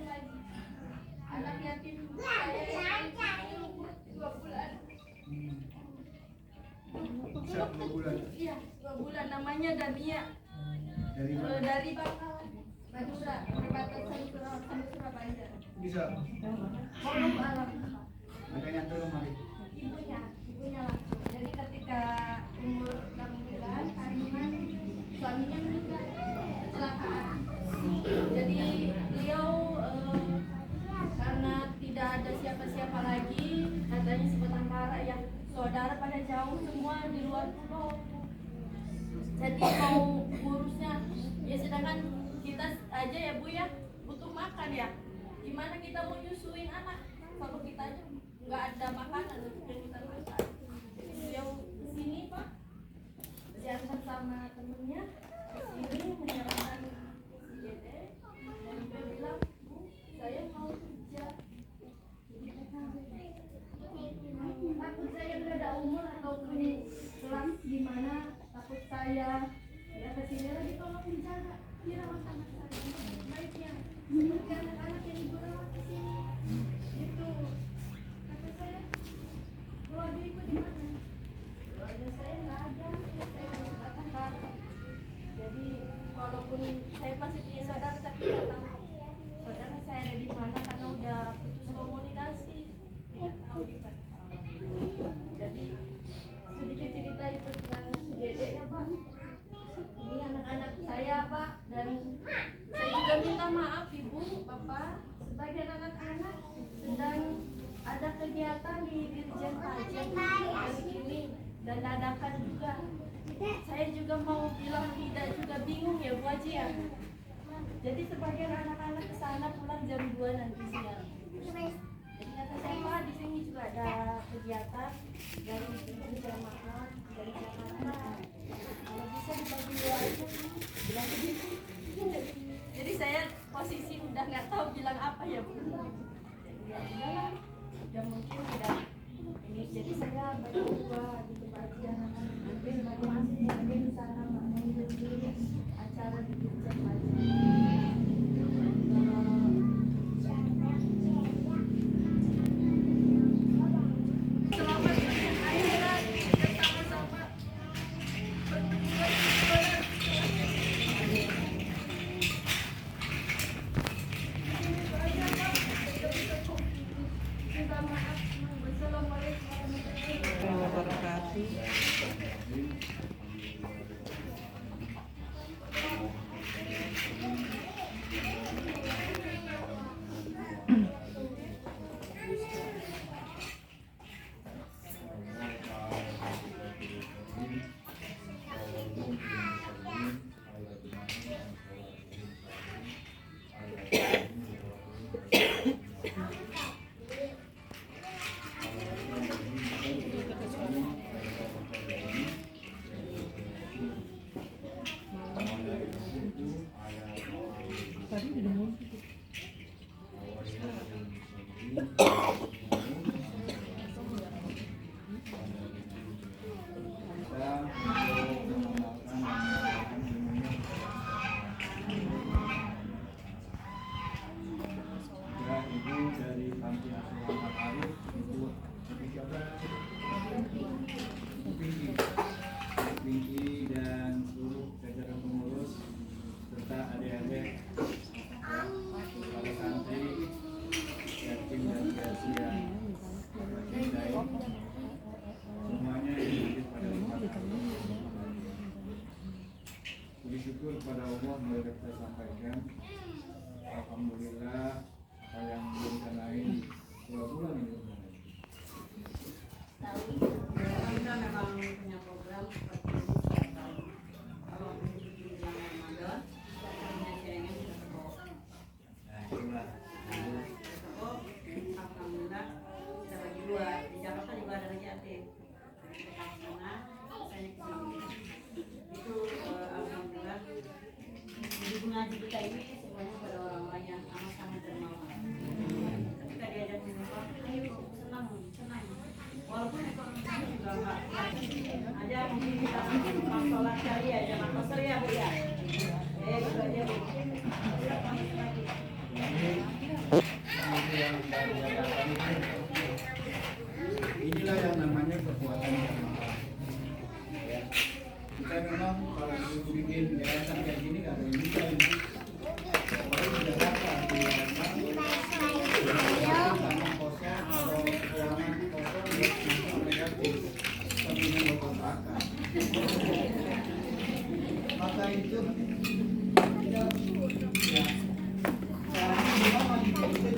lagi. Anak yatim saya itu 2 bulan. Bisa 2 bulan. Iya, 2 bulan, namanya Dania. Dari mana? Dari Bangkalan, Madura, perbatasan Surabaya. Bisa. Kolom alam. Ada yang tolong mari. Ibunya langsung. Jadi ketika umur 6 bulan, kandungan suaminya meninggal kecelakaan. Jadi beliau karena tidak ada siapa-siapa lagi, katanya sebatang kara yang saudara pada jauh semua di luar pulau. Jadi mau ngurusnya, ya sedangkan kita aja ya Bu ya butuh makan ya. Gimana kita mau nyusuin anak kalau kita aja nggak ada makanan untuk yang kita makan. Jadi beliau kesini Pak, diantar sama temennya kesini menyarankan IGD dan dia bilang, Bu, saya mau kerja. Takut saya udah ada umur atau kelas gimana, takut saya ya kesini lagi tolong dijaga dirawat anak saya baiknya seperti anak-anak yang ibu rawat di sini itu kata saya. Keluarga ibu di mana? Keluarga saya nggak ada, saya harus datang ke. Jadi walaupun saya masih punya saudara tapi nggak tahu saudara saya ada di mana karena udah putus komunikasi, tidak tahu di mana. Jadi sedikit cerita itu tentang dedeknya Pak. Ini anak-anak saya Pak, dan saya juga minta maaf Ibu, Bapak, sebagai anak-anak sedang ada kegiatan di Dirjen Pajak hari ini dan dadakan juga. Saya juga mau bilang tidak juga bingung ya Bu Haji ya. Jadi sebagian anak-anak kesana pulang jam 2 nanti siang. Jadi kata saya Pak, di sini juga ada kegiatan dari jamaah dari Jakarta. Kalau bisa dibagi dua aja, bilang begitu. Jadi saya posisi udah nggak tahu bilang apa ya Bu. Jadi ya udahlah, udah mungkin udah ini. Jadi saya bagi dua gitu aja. Mungkin masing-masing ada di sana menghidupkan acara di Dirjen Pajak. Syukur kepada Allah yang kita sampaikan. Alhamdulillah apa yang direncanain 2 bulan ini. Kita memang punya program seperti ini setiap tahun. Kalau di bulan Ramadan, kita punya jaringan kita tepuk. Alhamdulillah kita bagi dua. Di Jakarta juga ada lagi yatim. Dari sana, saya kesini. Itu alhamdulillah di ngaji kita ini semuanya pada orang-orang yang amat-amat dermawan. Ketika diajak menyumbang, ayo senang. Walaupun ekonominya juga enggak aja mungkin kita numpang sholat kali ya, jangan kosong ya Bu ya. Gitu aja Bu. yang diadakan itu. Inilah yang namanya kekuatan jamaah. Ya. Kita memang kalau bikin yayasan kayak gini nggak ada yang bisa ini. Kalau di Jakarta di yayasan tanah kosong atau ruangan kosong itu negatif, tapi ini berkontrakan. Maka itu kita ya caranya memang kita juga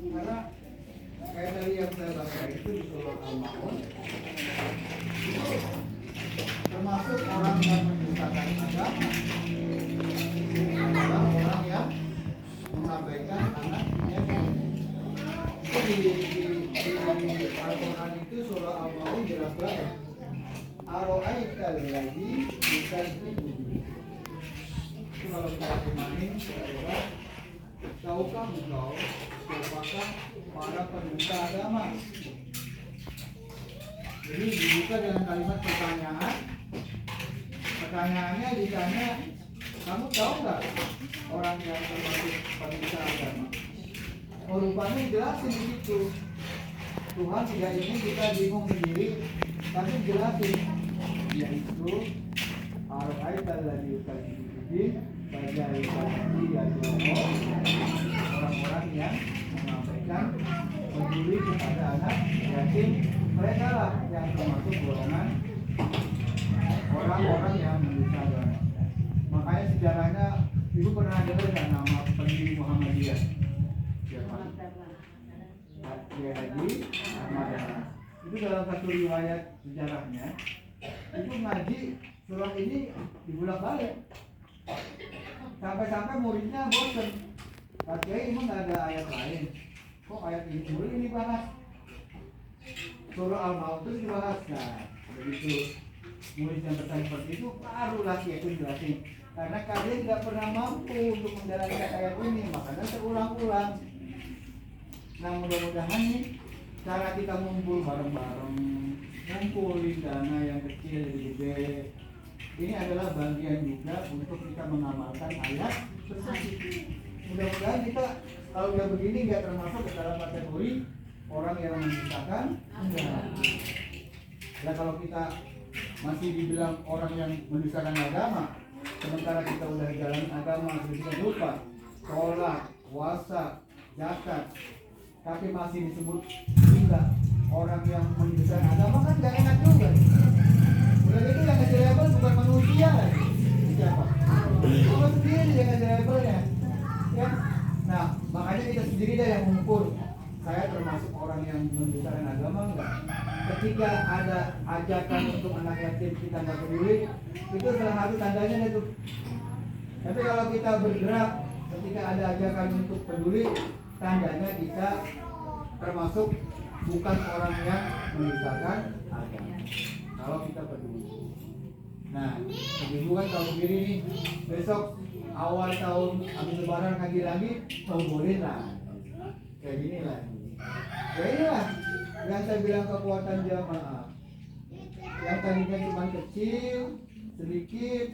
karena kayak tadi yang saya baca itu di Surah Al-Maun itu termasuk orang yang menyusahkan agama, orang yang mengabaikan anaknya. Itu di Al-Quran itu Surah Al-Maun jelas-jelas ya. Aro'aital ladzi yukadzibu. Itu kalau kita terjemahin adalah tahukah engkau siapakah para pemuka agama? Jadi dibuka dengan kalimat pertanyaan. Pertanyaannya ditanya, kamu tahu nggak orang yang termasuk pemuka agama? Oh, rupanya jelasin di situ. Tuhan tidak ingin kita bingung sendiri, tapi jelasin, yaitu Ar-Aital ladzi yukadzibu bagi orang-orang yang mengabaikan peduli kepada anak yatim. Mereka lah yang termasuk golongan orang-orang yang mendusta agama. Makanya sejarahnya ibu pernah dengar nggak nama pendiri Muhammadiyah? Siapa? Kiai Haji Ahmad Dahlan. Itu dalam satu riwayat sejarahnya itu ngaji surah ini dibulak-balik. Sampai-sampai muridnya bosan. Katanya emang nggak ada ayat lain. Kok ayat ini dulu ini bahas? Surah Al-Maun itu dibahas. Nah, begitu murid yang bertanya seperti itu, barulah dia itu jelasin. Karena kalian tidak pernah mampu untuk menjalankan ayat ini, makanya terulang-ulang. Nah, mudah-mudahan nih cara kita ngumpul bareng-bareng, ngumpulin dana yang kecil jadi gede, ini adalah bagian juga untuk kita mengamalkan ayat tersebut. Mudah-mudahan kita kalau udah begini nggak termasuk ke dalam kategori orang yang mendustakan agama. Ya kalau kita masih dibilang orang yang mendustakan agama, sementara kita udah jalan agama kita lupa sholat, puasa, zakat, tapi masih disebut juga orang yang mendustakan agama, kan nggak enak juga. Udah gitu yang ngasih label bukan manusia lagi. Siapa? Allah sendiri yang ngasih labelnya. Ya. Nah, makanya kita sendiri dah yang mengukur. Saya termasuk orang yang mendustakan agama enggak? Ketika ada ajakan untuk anak yatim kita nggak peduli, itu salah satu tandanya itu. Tapi kalau kita bergerak ketika ada ajakan untuk peduli, tandanya kita termasuk bukan orang yang mendustakan agama. Kalau kita peduli. Nah, begitu kan kalau begini nih, besok awal tahun habis lebaran lagi, ngumpulin lah. Kayak gini lah. Ya inilah yang saya bilang kekuatan jamaah. Yang tadinya cuma kecil, sedikit,